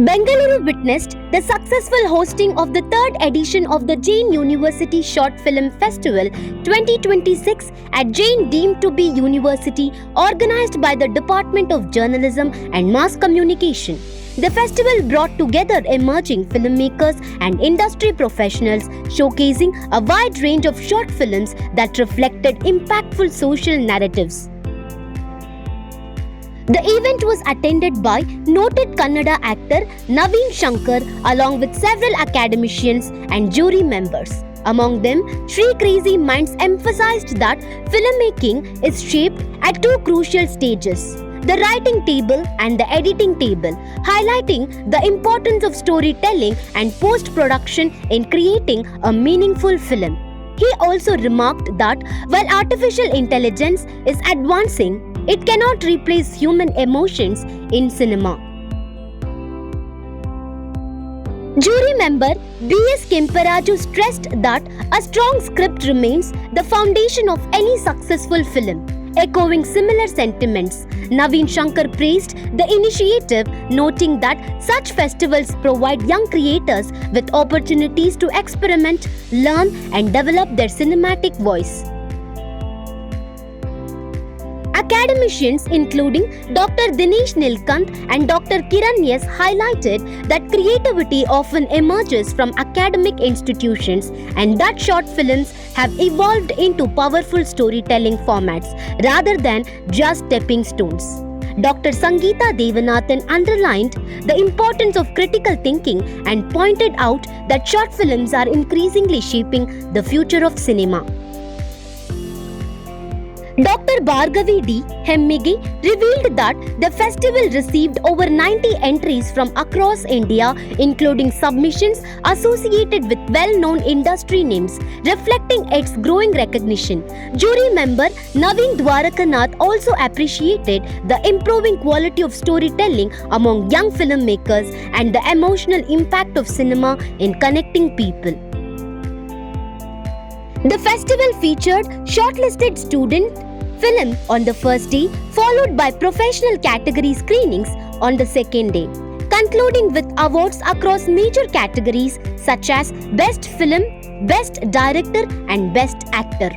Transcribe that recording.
Bengaluru witnessed the successful hosting of the third edition of the JAIN University Short Film Festival 2026 at JAIN deemed to be university, organized by the Department of Journalism and Mass Communication. The festival brought together emerging filmmakers and industry professionals, showcasing a wide range of short films that reflected impactful social narratives. The event was attended by noted Kannada actor Naveen Shankar along with several academicians and jury members. Among them, Shri Crazy Minds emphasized that filmmaking is shaped at two crucial stages: the writing table and the editing table, highlighting the importance of storytelling and post-production in creating a meaningful film. He also remarked that while artificial intelligence is advancing, it cannot replace human emotions in cinema. Jury member B.S. Kemparaju stressed that a strong script remains the foundation of any successful film. Echoing similar sentiments, Naveen Shankar praised the initiative, noting that such festivals provide young creators with opportunities to experiment, learn, and develop their cinematic voice. Academicians including Dr. Dinesh Nilkant and Dr. Kiran S. highlighted that creativity often emerges from academic institutions and that short films have evolved into powerful storytelling formats rather than just stepping stones. Dr. Sangeeta Devanathan underlined the importance of critical thinking and pointed out that short films are increasingly shaping the future of cinema. Dr. Bhargavi D. Hemmigi revealed that the festival received over 90 entries from across India, including submissions associated with well-known industry names, reflecting its growing recognition. Jury member Naveen Dwarakanath also appreciated the improving quality of storytelling among young filmmakers and the emotional impact of cinema in connecting people. The festival featured shortlisted student film on the first day, followed by professional category screenings on the second day, concluding with awards across major categories such as Best Film, Best Director and Best Actor.